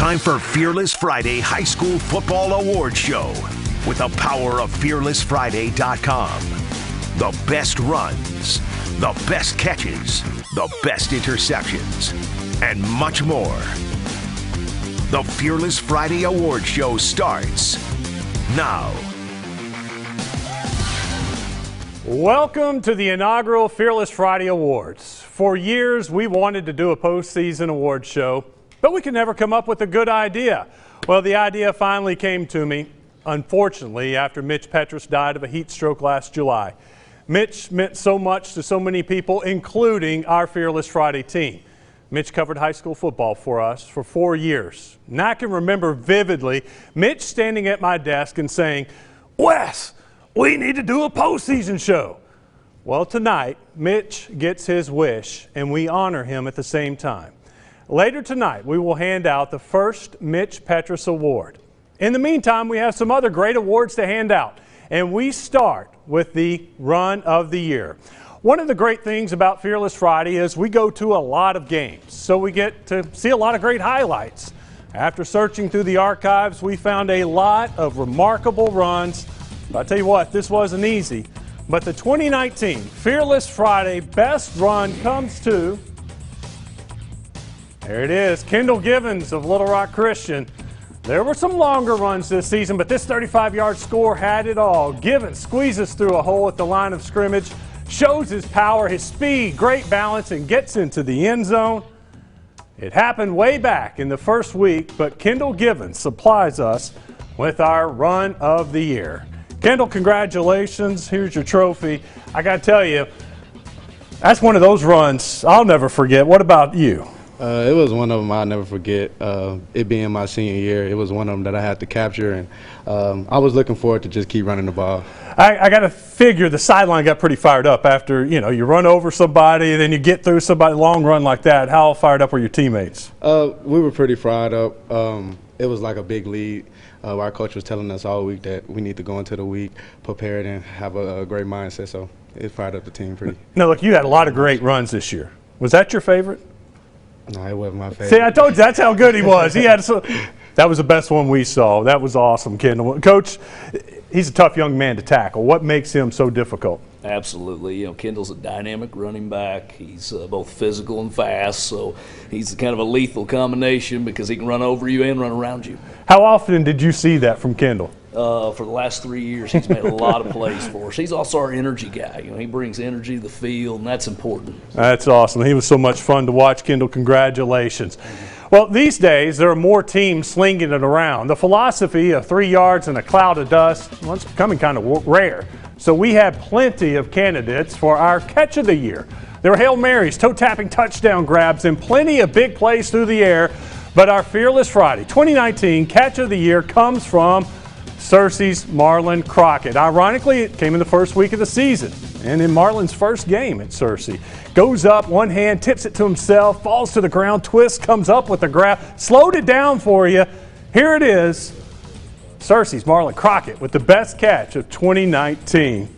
time for Fearless Friday High School Football Awards Show with the power of FearlessFriday.com. The best runs, the best catches, the best interceptions, and much more. The Fearless Friday Awards Show starts now. Welcome to the inaugural Fearless Friday Awards. For years, we wanted to do a postseason awards show, but we could never come up with a good idea. Well, the idea finally came to me, unfortunately, after Mitch Petrus died of a heat stroke last July. Mitch meant so much to so many people, including our Fearless Friday team. Mitch covered high school football for us for 4 years. And I can remember vividly Mitch standing at my desk and saying, "Wes, we need to do a postseason show." Well, tonight, Mitch gets his wish, and we honor him at the same time. Later tonight, we will hand out the first Mitch Petrus Award. In the meantime, we have some other great awards to hand out, and we start with the Run of the Year. One of the great things about Fearless Friday is we go to a lot of games, so we get to see a lot of great highlights. After searching through the archives, we found a lot of remarkable runs. But I tell you what, this wasn't easy. But the 2019 Fearless Friday Best Run comes to, there it is, Kendall Givens of Little Rock Christian. There were some longer runs this season, but this 35-yard score had it all. Givens squeezes through a hole at the line of scrimmage, shows his power, his speed, great balance, and gets into the end zone. It happened way back in the first week, but Kendall Givens supplies us with our Run of the Year. Kendall, congratulations. Here's your trophy. I got to tell you, that's one of those runs I'll never forget. What about you? It was one of them I'll never forget. It being my senior year, it was one of them that I had to capture, and I was looking forward to just keep running the ball. I got to figure the sideline got pretty fired up after, you run over somebody, then you get through somebody, long run like that. How fired up were your teammates? We were pretty fired up. It was like a big lead. Our coach was telling us all week that we need to go into the week prepared and have a great mindset, so it fired up the team pretty. Now, look, you had a lot of great runs this year. Was that your favorite? No, it wasn't my favorite. See, I told you that's how good he was. That was the best one we saw. That was awesome, Kendall. Coach, he's a tough young man to tackle. What makes him so difficult? Absolutely. Kendall's a dynamic running back. He's both physical and fast, so he's kind of a lethal combination because he can run over you and run around you. How often did you see that from Kendall? For the last 3 years, he's made a lot of plays for us. He's also our energy guy. He brings energy to the field, and that's important. That's awesome. He was so much fun to watch, Kendall. Congratulations. Well, these days, there are more teams slinging it around. The philosophy of 3 yards and a cloud of dust, well, it's becoming kind of rare. So we have plenty of candidates for our Catch of the Year. There are Hail Marys, toe-tapping touchdown grabs, and plenty of big plays through the air. But our Fearless Friday 2019 Catch of the Year comes from Searcy's Marlon Crockett. Ironically, it came in the first week of the season and in Marlon's first game at Searcy. Goes up, one hand, tips it to himself, falls to the ground, twists, comes up with the grab, slowed it down for you. Here it is, Searcy's Marlon Crockett with the best catch of 2019.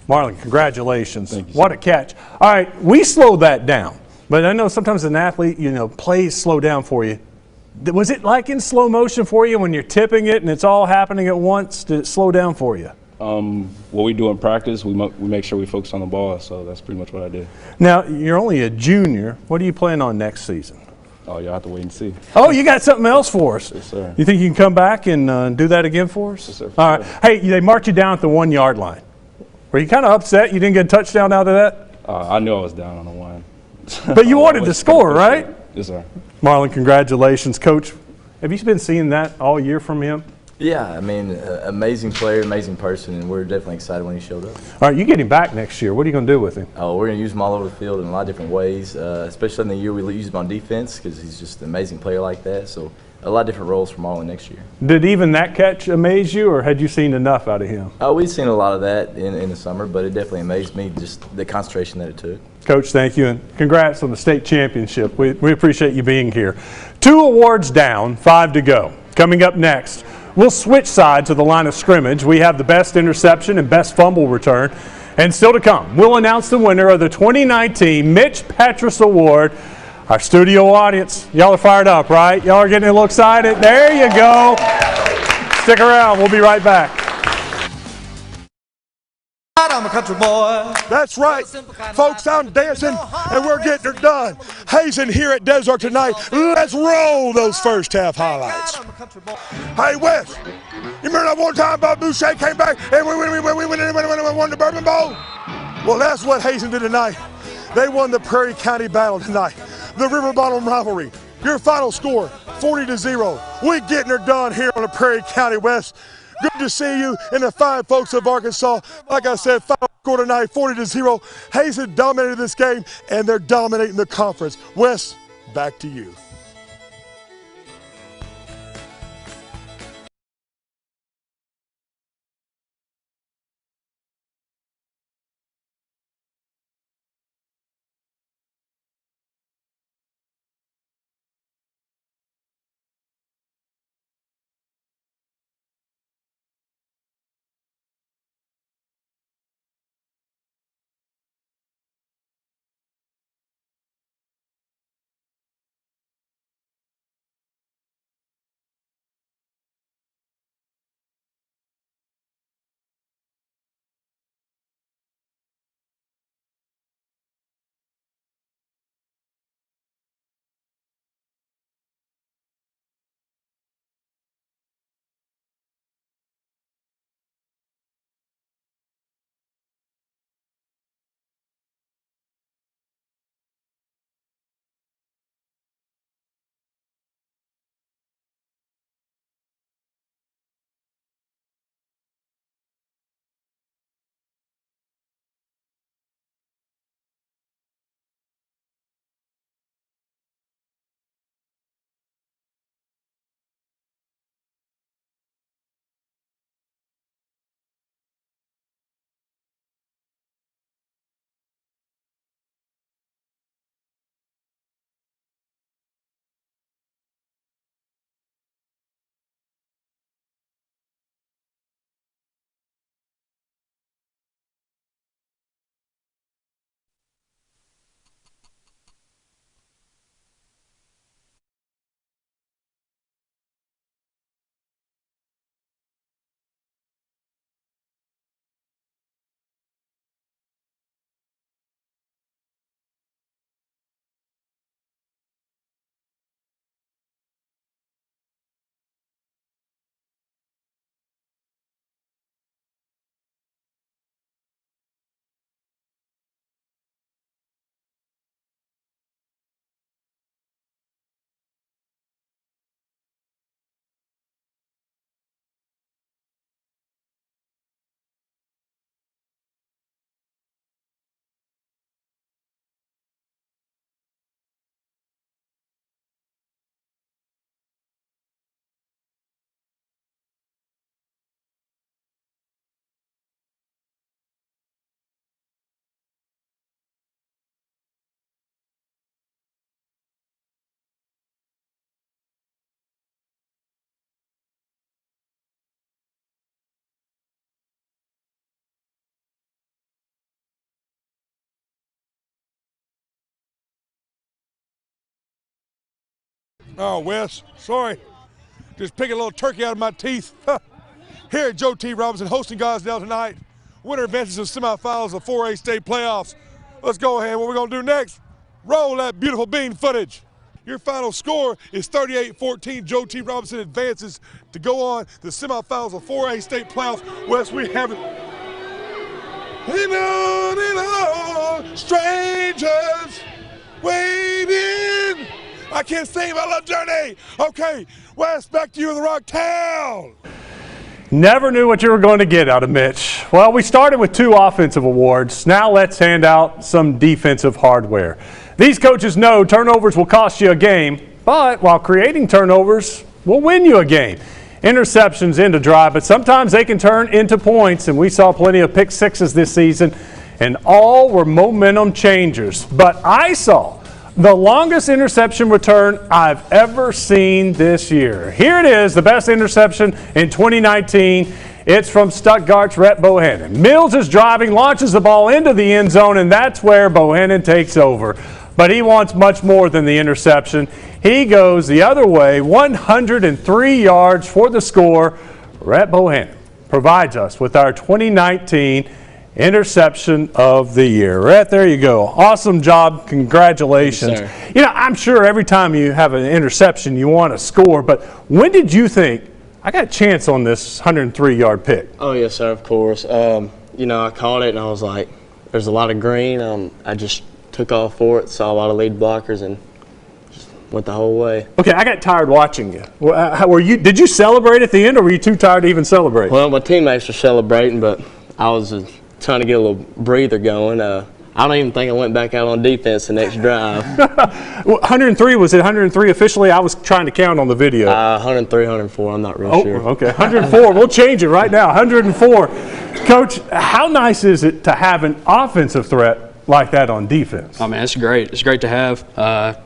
Marlon, congratulations. Thank you, what a catch. All right, we slowed that down, but I know sometimes an athlete, plays slow down for you. Was it like in slow motion for you when you're tipping it and it's all happening at once? Did it slow down for you? What we do in practice, we make sure we focus on the ball, so that's pretty much what I did. Now, you're only a junior. What do you plan on next season? Oh, you'll have to wait and see. Oh, you got something else for us? Yes, sir. You think you can come back and do that again for us? Yes, sir. All right. Hey, they marked you down at the 1 yard line. Were you kind of upset you didn't get a touchdown out of that? I knew I was down on the one. But you wanted to score, right? Yes, sir. Marlon, congratulations. Coach, have you been seeing that all year from him? Yeah, I mean, amazing player, amazing person, and we're definitely excited when he showed up. All right, you get him back next year. What are you going to do with him? Oh, we're going to use him all over the field in a lot of different ways, especially in the year we use him on defense because he's just an amazing player like that. So a lot of different roles for Marlon next year. Did even that catch amaze you, or had you seen enough out of him? We've seen a lot of that in the summer, but it definitely amazed me, just the concentration that it took. Coach, thank you, and congrats on the state championship. We appreciate you being here. 2 awards down, 5 to go. Coming up next, we'll switch sides of the line of scrimmage. We have the best interception and best fumble return. And still to come, we'll announce the winner of the 2019 Mitch Petrus Award. Our studio audience, y'all are fired up, right? Y'all are getting a little excited. There you go. Stick around. We'll be right back. I'm a country boy. That's right. Folks, I'm dancing, and we're getting it done. Hazen here at Desert tonight. Let's roll those first half highlights. Hey, Wes, you remember that one time Bob Boucher came back and we won the Bourbon Bowl? Well, that's what Hazen did tonight. They won the Prairie County battle tonight. The River Bottom rivalry. Your final score, 40-0. We're getting her done here on the Prairie County West. Good to see you and the fine folks of Arkansas. Like I said, final score tonight, 40-0. Hazen dominated this game, and they're dominating the conference. Wes, back to you. Oh, Wes, sorry. Just picking a little turkey out of my teeth. Here at Joe T. Robinson, hosting Gosdale tonight. Winner advances to semifinals of 4A state playoffs. Let's go ahead. What we're going to do next, roll that beautiful bean footage. Your final score is 38-14. Joe T. Robinson advances to go on the semifinals of 4A state playoffs. Wes, we have it. Strangers waiting. I can't sing my love journey. Okay, Wes, back to you in the Rock Town. Never knew what you were going to get out of Mitch. Well, we started with 2 offensive awards. Now let's hand out some defensive hardware. These coaches know turnovers will cost you a game, but while creating turnovers will win you a game. Interceptions end a drive, but sometimes they can turn into points, and we saw plenty of pick sixes this season, and all were momentum changers. But I saw the longest interception return I've ever seen this year. Here it is, the best interception in 2019. It's from Stuttgart's Rhett Bohannon. Mills is driving, launches the ball into the end zone, and that's where Bohannon takes over. but he wants much more than the interception. He goes the other way, 103 yards for the score. Rhett Bohannon provides us with our 2019 Interception of the Year. Rhett, there you go. Awesome job. Congratulations. You know, I'm sure every time you have an interception, you want to score, but when did you think, I got a chance on this 103-yard pick? Oh, yes, sir, of course. You know, I caught it, and I was like, there's a lot of green. I just took off for it, saw a lot of lead blockers, and just went the whole way. Okay, I got tired watching you. Did you celebrate at the end, or were you too tired to even celebrate? Well, my teammates were celebrating, but I was trying to get a little breather going. I don't even think I went back out on defense the next drive. 103, was it 103 officially? I was trying to count on the video. 103, 104, I'm not real sure. Okay, 104. We'll change it right now, 104. Coach, how nice is it to have an offensive threat like that on defense? Oh, man, it's great. It's great to have.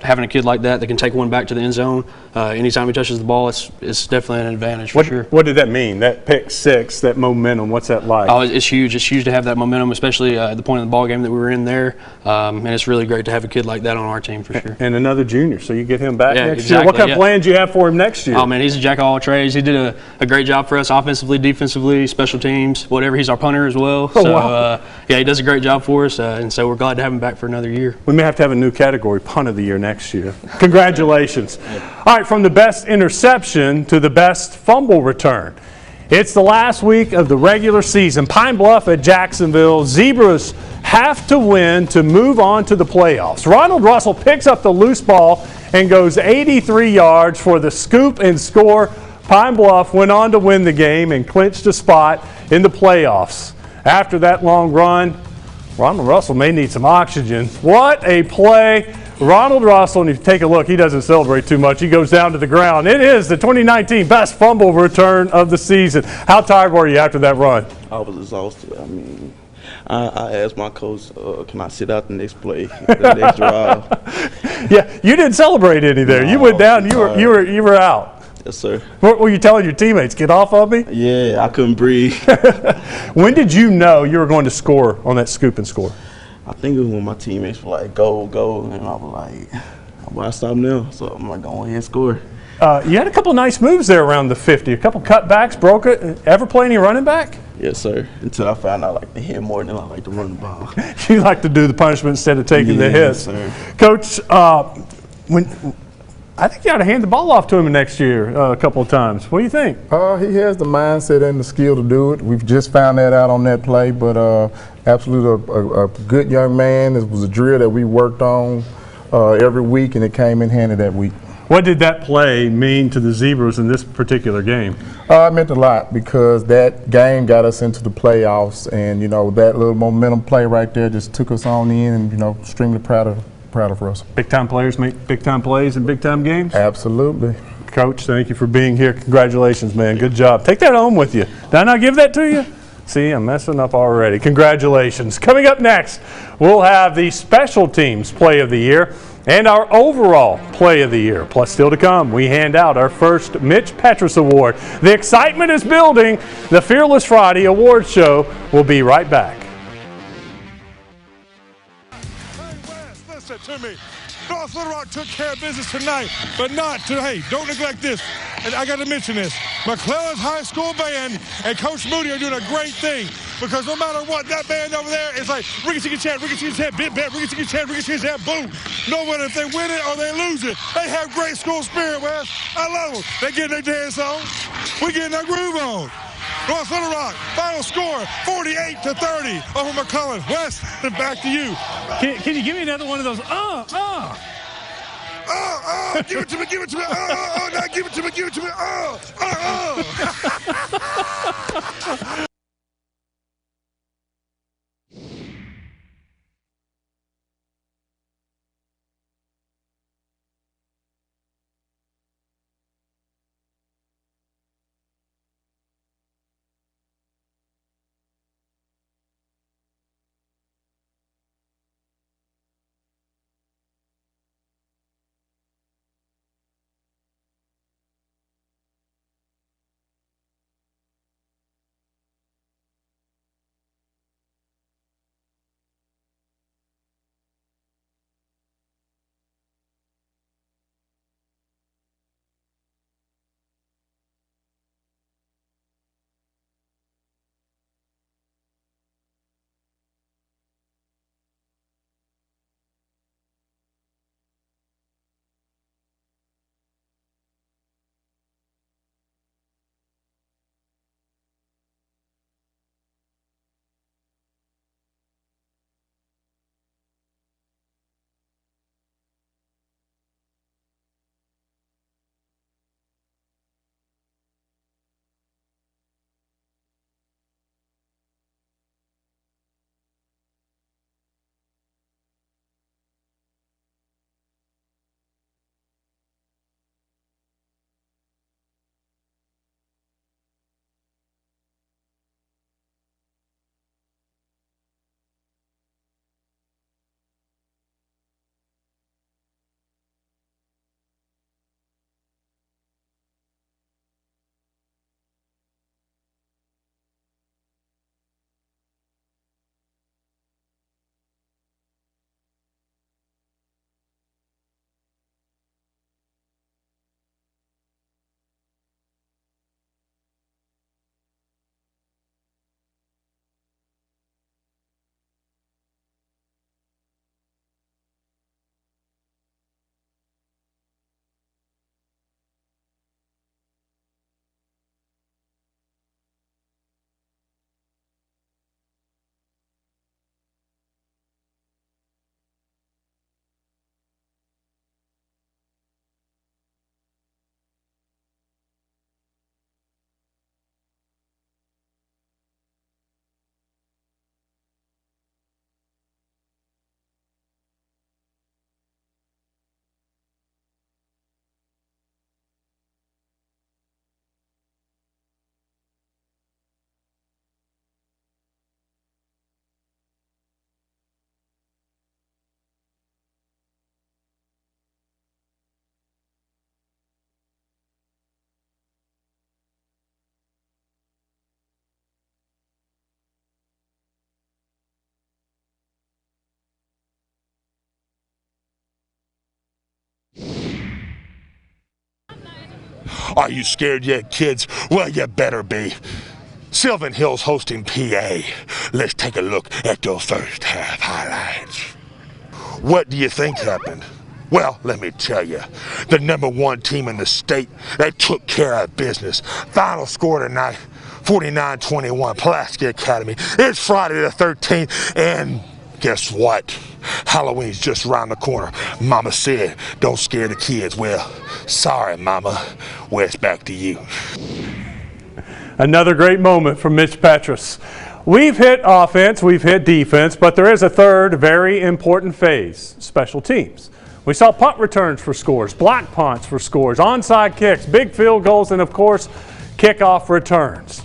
Having a kid like that can take one back to the end zone. Anytime he touches the ball, it's definitely an advantage for sure. What did that mean, that pick six, that momentum? What's that like? Oh, it's huge. It's huge to have that momentum, especially at the point of the ball game that we were in there. And it's really great to have a kid like that on our team for sure. And another junior, so you get him back next exactly, year. What kind of plans do you have for him next year? Oh, man, he's a jack of all trades. He did a great job for us offensively, defensively, special teams, whatever. He's our punter as well. Yeah, he does a great job for us, and so we're glad to have him back for another year. We may have to have a new category, punt of the year, next year. Congratulations. All right, from the best interception to the best fumble return. It's the last week of the regular season. Pine Bluff at Jacksonville. Zebras have to win to move on to the playoffs. Ronald Russell picks up the loose ball and goes 83 yards for the scoop and score. Pine Bluff went on to win the game and clinched a spot in the playoffs. After that long run, Ronald Russell may need some oxygen. What a play. Ronald Russell, and if you take a look, he doesn't celebrate too much. He goes down to the ground. It is the 2019 best fumble return of the season. How tired were you after that run? I was exhausted. I mean, I asked my coach, can I sit out the next play, the next drive? Yeah, you didn't celebrate any there. You went down. You were out. Yes, sir. What were you telling your teammates? Get off of me? Yeah, I couldn't breathe. When did you know you were going to score on that scoop and score? I think it was when my teammates were like, go, go, and I was like, why stop now? So I'm like, go ahead and score. You had a couple nice moves there around the 50. A couple cutbacks, broke it. Ever play any running back? Yes, sir. Until I found out like the hit more than I like to run the ball. You like to do the punishment instead of taking the hits. Sir. Coach, I think you ought to hand the ball off to him next year a couple of times. What do you think? He has the mindset and the skill to do it. We've just found that out on that play, but absolutely a good young man. It was a drill that we worked on every week, and it came in handy that week. What did that play mean to the Zebras in this particular game? It meant a lot because that game got us into the playoffs, and that little momentum play right there just took us on in, and extremely proud of us. Big time players make big time plays in big time games? Absolutely. Coach, thank you for being here. Congratulations, man. Good job. Take that home with you. Did I not give that to you? See, I'm messing up already. Congratulations. Coming up next, we'll have the special teams play of the year and our overall play of the year. Plus, still to come, we hand out our first Mitch Petrus Award. The excitement is building. The Fearless Friday Awards Show will be right back. Listen to me. North Little Rock took care of business tonight, but not today. Don't neglect this. And I got to mention this. McClellan's High School Band and Coach Moody are doing a great thing because no matter what, that band over there is like rickety chat, bit bet, rickety chat, boom. No matter if they win it or they lose it. They have great school spirit, Wes. I love them. They get their dance on. We getting that groove on. North Little Rock, final score, 48-30 over McClellan. Wes, back to you. Can you give me another one of those? Give it to me, give it to me. Now give it to me, give it to me. Are you scared yet, kids? Well, you better be. Sylvan Hills hosting PA. Let's take a look at the first half highlights. What do you think happened? Well, let me tell you, the #1 team in the state, they took care of business. Final score tonight, 49-21, Pulaski Academy. It's Friday the 13th, and guess what? Halloween's just around the corner. Mama said, don't scare the kids. Well, sorry, Mama. Well, it's back to you. Another great moment from Mitch Petrus. We've hit offense, we've hit defense, but there is a third very important phase, special teams. We saw punt returns for scores, block punts for scores, onside kicks, big field goals, and of course, kickoff returns.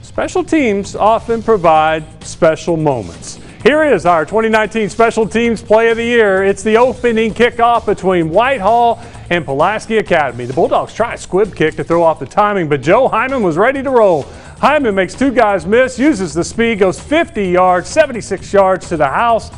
Special teams often provide special moments. Here is our 2019 Special Teams Play of the Year. It's the opening kickoff between Whitehall and Pulaski Academy. The Bulldogs try a squib kick to throw off the timing, but Joe Hyman was ready to roll. Hyman makes two guys miss, uses the speed, goes 50 yards, 76 yards to the house.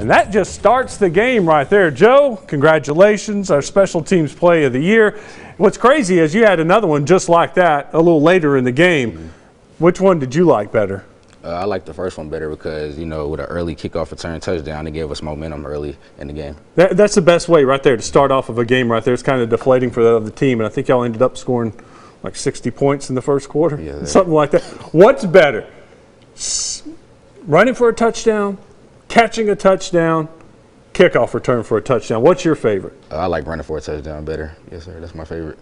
And that just starts the game right there. Joe, congratulations, our Special Teams Play of the Year. What's crazy is you had another one just like that a little later in the game. Which one did you like better? I like the first one better because, you know, with an early kickoff return touchdown, it gave us momentum early in the game. That's the best way right there to start off of a game right there. It's kind of deflating for the other team, and I think y'all ended up scoring like 60 points in the first quarter, yeah, something like that. What's better, running for a touchdown, catching a touchdown, kickoff return for a touchdown? What's your favorite? I like running for a touchdown better. Yes, sir. That's my favorite.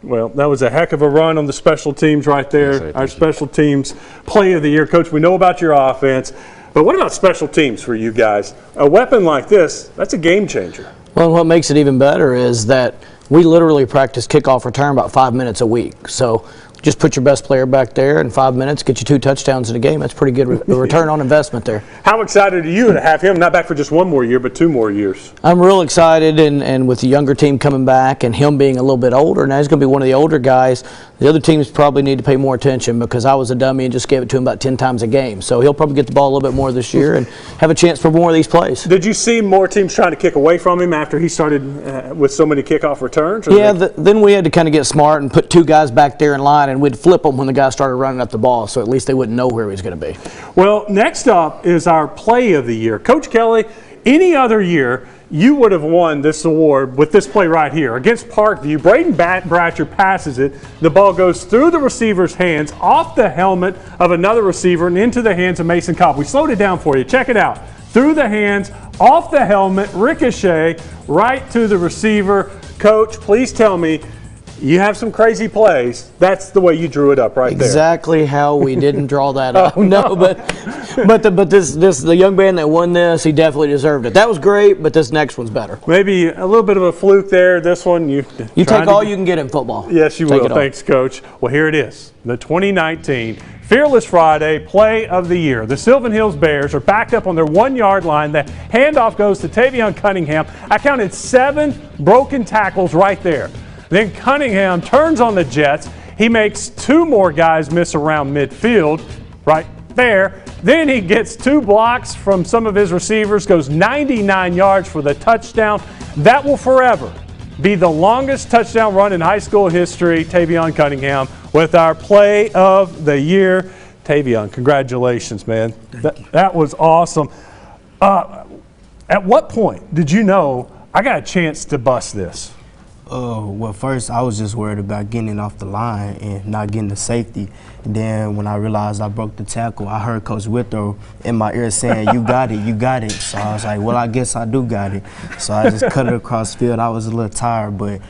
Well, that was a heck of a run on the special teams right there. Yes, sir. Our special teams Play of the Year. Coach, we know about your offense, but what about special teams for you guys? A weapon like this, that's a game changer. Well, what makes it even better is that we literally practice kickoff return about 5 minutes a week. So just put your best player back there in 5 minutes, get you 2 touchdowns in a game. That's pretty good return on investment there. How excited are you to have him not back for just 1 more year, but 2 more years? I'm real excited, and with the younger team coming back and him being a little bit older, now he's going to be one of the older guys. The other teams probably need to pay more attention because I was a dummy and just gave it to him about 10 times a game. So he'll probably get the ball a little bit more this year and have a chance for more of these plays. Did you see more teams trying to kick away from him after he started with so many kickoff returns? Yeah, then we had to kind of get smart and put 2 guys back there in line, and we'd flip them when the guy started running up the ball, so at least they wouldn't know where he was going to be. Well, next up is our Play of the Year. Coach Kelly, any other year, you would have won this award with this play right here. Against Parkview, Braden Bratcher passes it. The ball goes through the receiver's hands, off the helmet of another receiver, and into the hands of Mason Kopp. We slowed it down for you. Check it out. Through the hands, off the helmet, ricochet, right to the receiver. Coach, please tell me, you have some crazy plays. That's the way you drew it up right there. Exactly how we didn't draw that up. Oh, no, but the young man that won this, he definitely deserved it. That was great, but this next one's better. Maybe a little bit of a fluke there. This one, you take all you can get in football. Yes, you will. Thanks, Coach. Well, here it is, the 2019 Fearless Friday Play of the Year. The Sylvan Hills Bears are backed up on their 1-yard line. The handoff goes to Tavion Cunningham. I counted 7 broken tackles right there. Then Cunningham turns on the Jets. He makes 2 more guys miss around midfield, right there. Then he gets 2 blocks from some of his receivers, goes 99 yards for the touchdown. That will forever be the longest touchdown run in high school history. Tavion Cunningham with our Play of the Year. Tavion, congratulations, man. That was awesome. At what point did you know I got a chance to bust this? Well, first I was just worried about getting it off the line and not getting the safety. And then when I realized I broke the tackle, I heard Coach Withrow in my ear saying, "You got it, you got it." So I was like, well, I guess I do got it. So I just cut it across the field. I was a little tired, but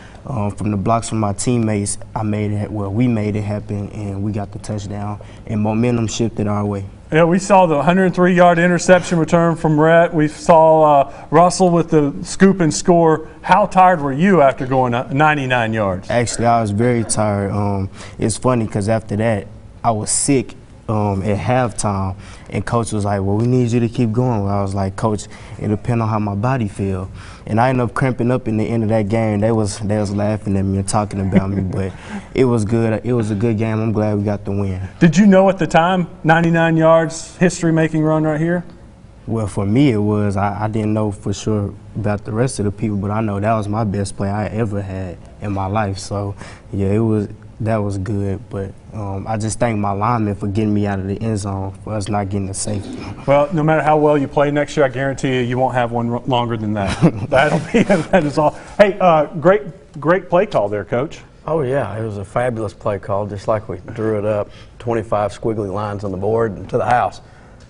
from the blocks from my teammates, we made it happen, and we got the touchdown, and momentum shifted our way. Yeah, we saw the 103-yard interception return from Rhett. We saw Russell with the scoop and score. How tired were you after going 99 yards? Actually, I was very tired. It's funny because after that, I was sick at halftime, and Coach was like, well, we need you to keep going. Well, I was like, Coach, it depends on how my body feel. And I ended up cramping up in the end of that game. They was laughing at me and talking about me, but it was good. It was a good game. I'm glad we got the win. Did you know at the time, 99 yards, history-making run right here? Well, for me it was. I didn't know for sure about the rest of the people, but I know that was my best play I ever had in my life. So, yeah, that was good. But I just thank my lineman for getting me out of the end zone for us not getting the safety. Well, no matter how well you play next year, I guarantee you won't have one longer than that. That is all. Hey, great play call there, Coach. Oh, yeah, it was a fabulous play call, just like we drew it up, 25 squiggly lines on the board and to the house.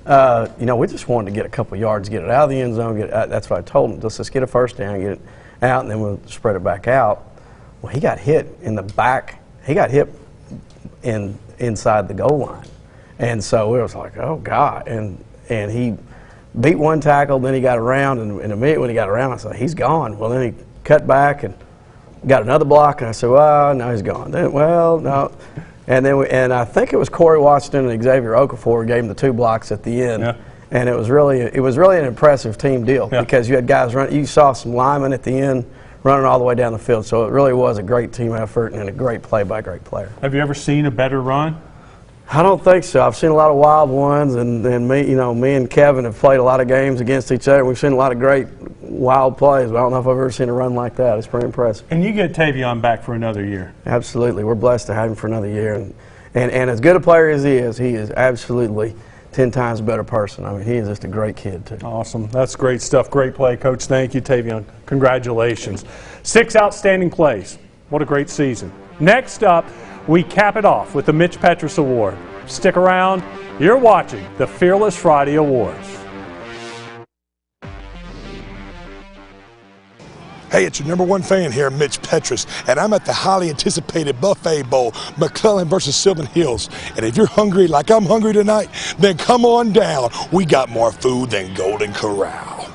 We just wanted to get a couple yards, get it out of the end zone. That's what I told him. Let's just get a first down, get it out, and then we'll spread it back out. Well, he got hit in the back. He got hit inside the goal line. And so it was like, oh, God. And he beat one tackle, then he got around, and in a minute when he got around, I said, he's gone. Well, then he cut back and got another block, and I said, well, no, he's gone. Then, well, no. And then I think it was Corey Washington and Xavier Okafor gave him the 2 blocks at the end. Yeah. And it was really an impressive team deal because you had guys running. You saw some linemen at the end running all the way down the field. So it really was a great team effort and a great play by a great player. Have you ever seen a better run? I don't think so. I've seen a lot of wild ones, and me and Kevin have played a lot of games against each other. We've seen a lot of great wild plays, but I don't know if I've ever seen a run like that. It's pretty impressive. And you get Tavion back for another year. Absolutely. We're blessed to have him for another year. And as good a player as he is absolutely 10 times a better person. I mean, he is just a great kid, too. Awesome. That's great stuff. Great play, Coach. Thank you, Tavion. Congratulations. 6 outstanding plays. What a great season. Next up, we cap it off with the Mitch Petrus Award. Stick around. You're watching the Fearless Friday Awards. Hey, it's your #1 fan here, Mitch Petrus, and I'm at the highly anticipated Buffet Bowl, McClellan versus Sylvan Hills. And if you're hungry like I'm hungry tonight, then come on down. We got more food than Golden Corral.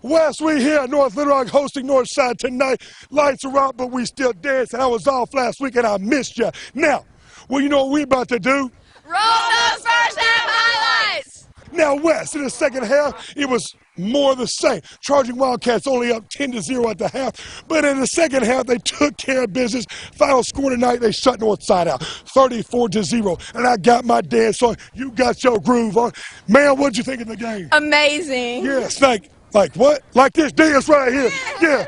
Wes, we here at North Little Rock hosting Northside tonight. Lights are out, but we still dancing. I was off last week and I missed you. Now, well, you know what we about to do? Roll those first half highlights! Now, Wes, in the second half, it was more of the same. Charging Wildcats only up 10-0 at the half, but in the second half, they took care of business. Final score tonight, they shut Northside out, 34-0. And I got my dance on. You got your groove on. Man, what'd you think of the game? Amazing. Yes, like what? Like this dance right here. Yeah.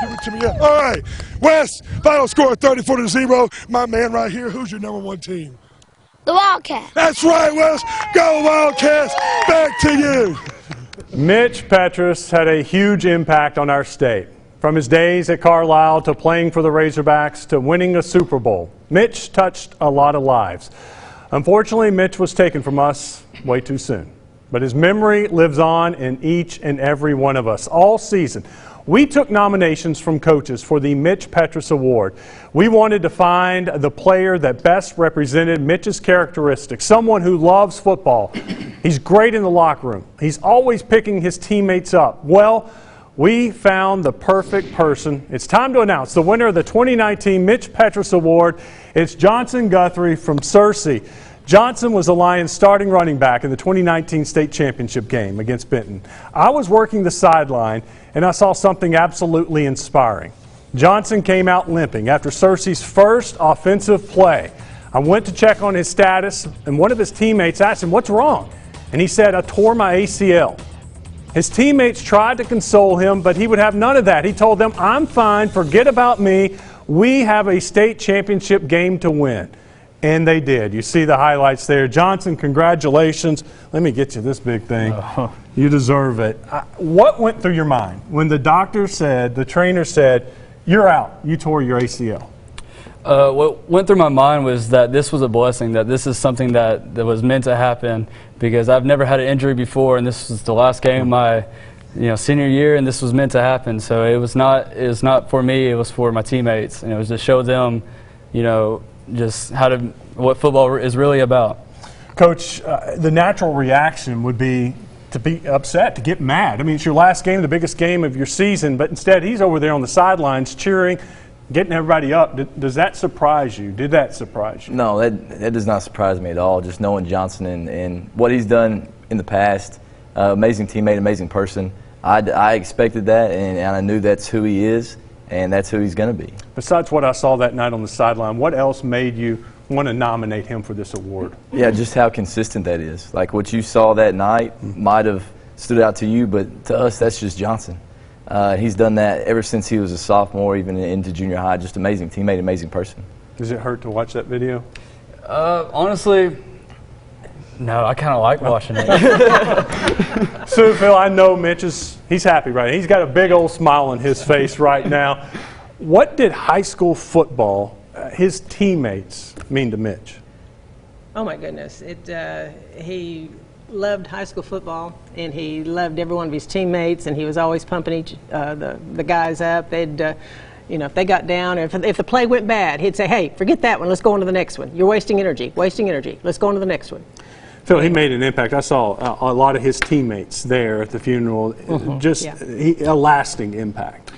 Give it to me. Yeah. All right. Wes, final score 34-0. My man right here, who's your number one team? The Wildcats. That's right, Wes. Go Wildcats. Back to you. Mitch Petrus had a huge impact on our state. From his days at Carlisle to playing for the Razorbacks to winning a Super Bowl, Mitch touched a lot of lives. Unfortunately, Mitch was taken from us way too soon. But his memory lives on in each and every one of us. All season, we took nominations from coaches for the Mitch Petrus Award. We wanted to find the player that best represented Mitch's characteristics, someone who loves football. He's great in the locker room. He's always picking his teammates up. Well, we found the perfect person. It's time to announce the winner of the 2019 Mitch Petrus Award. It's Johnson Guthrie from Searcy. Johnson was the Lions' starting running back in the 2019 state championship game against Benton. I was working the sideline, and I saw something absolutely inspiring. Johnson came out limping after Searcy's first offensive play. I went to check on his status, and one of his teammates asked him, "What's wrong?" And he said, "I tore my ACL." His teammates tried to console him, but he would have none of that. He told them, "I'm fine, forget about me. We have a state championship game to win." And they did. You see the highlights there. Johnson, congratulations. Let me get you this big thing. You deserve it. What went through your mind when the doctor said, the trainer said, "You're out, you tore your ACL"? What went through my mind was that this was a blessing, that this is something that was meant to happen, because I've never had an injury before, and this was the last game of my senior year, and this was meant to happen. So it was not for me, it was for my teammates, and it was to show them, just what football is really about. Coach, the natural reaction would be to be upset, to get mad. I mean, it's your last game, the biggest game of your season, but instead he's over there on the sidelines cheering, getting everybody up. Does that surprise you? Did that surprise you? No, that does not surprise me at all. Just knowing Johnson and what he's done in the past, amazing teammate, amazing person. I expected that, and I knew that's who he is, and that's who he's going to be. Besides what I saw that night on the sideline, what else made you want to nominate him for this award? Yeah, just how consistent that is. Like what you saw that night might have stood out to you, but to us, that's just Johnson. He's done that ever since he was a sophomore, even into junior high. Just amazing teammate, amazing person. Does it hurt to watch that video? Honestly, no, I kind of like watching it. So, Phil, I know Mitch he's happy, right? He's got a big old smile on his face right now. What did high school football, his teammates, mean to Mitch? Oh, my goodness. He loved high school football, and he loved every one of his teammates, and he was always pumping the guys up. They'd if they got down, or if the play went bad, he'd say, "Hey, forget that one. Let's go on to the next one. You're wasting energy. Let's go on to the next one." Phil, he made an impact. I saw a lot of his teammates there at the funeral. A lasting impact.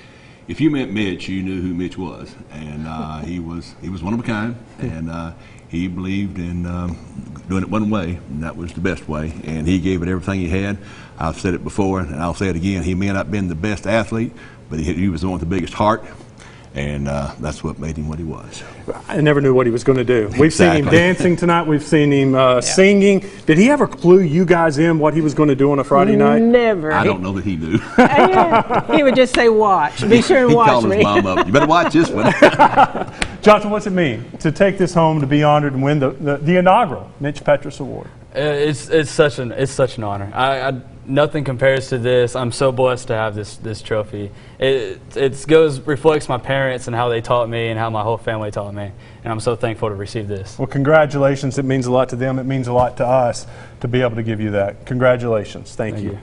If you met Mitch, you knew who Mitch was, and he was one of a kind, and he believed in doing it one way, and that was the best way, and he gave it everything he had. I've said it before, and I'll say it again. He may not have been the best athlete, but he was the one with the biggest heart. And that's what made him what he was. I never knew what he was going to do. We've seen him dancing tonight. We've seen him singing. Did he ever clue you guys in what he was going to do on a Friday night? Never. I don't know that he knew. He would just say, "Watch. Be sure and watch me." He'd call his mom up. "You better watch this one." Johnson, what's it mean to take this home, to be honored and win the inaugural Mitch Petrus Award? It's such an honor. Nothing compares to this. I'm so blessed to have this trophy. It reflects my parents and how they taught me and how my whole family taught me, and I'm so thankful to receive this. Well, congratulations. It means a lot to them. It means a lot to us to be able to give you that. Congratulations. Thank you.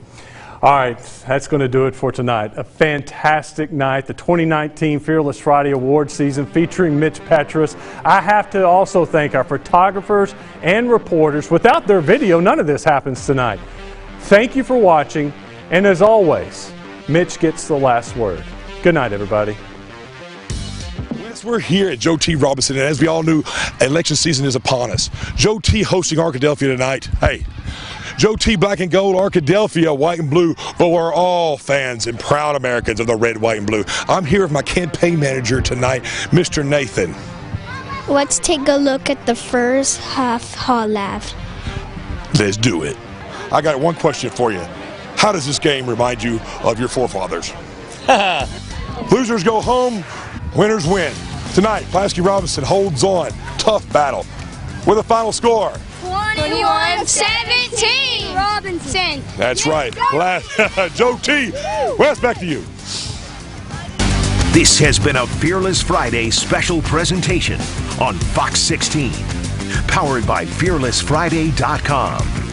All right, that's going to do it for tonight. A fantastic night, the 2019 Fearless Friday Award season featuring Mitch Petrus. I have to also thank our photographers and reporters. Without their video, none of this happens tonight. Thank you for watching. And as always, Mitch gets the last word. Good night, everybody. Yes, we're here at Joe T. Robinson, and as we all knew, election season is upon us. Joe T. hosting Arkadelphia tonight. Hey, Joe T. Black and Gold, Arkadelphia, white and blue, but we're all fans and proud Americans of the red, white, and blue. I'm here with my campaign manager tonight, Mr. Nathan. Let's take a look at the first half highlight. Let's do it. I got one question for you. How does this game remind you of your forefathers? Losers go home, winners win. Tonight, Pulaski Robinson holds on. Tough battle. With a final score. 21-17. Robinson. That's right. Joe T. Wes, back to you. This has been a Fearless Friday special presentation on Fox 16. Powered by FearlessFriday.com.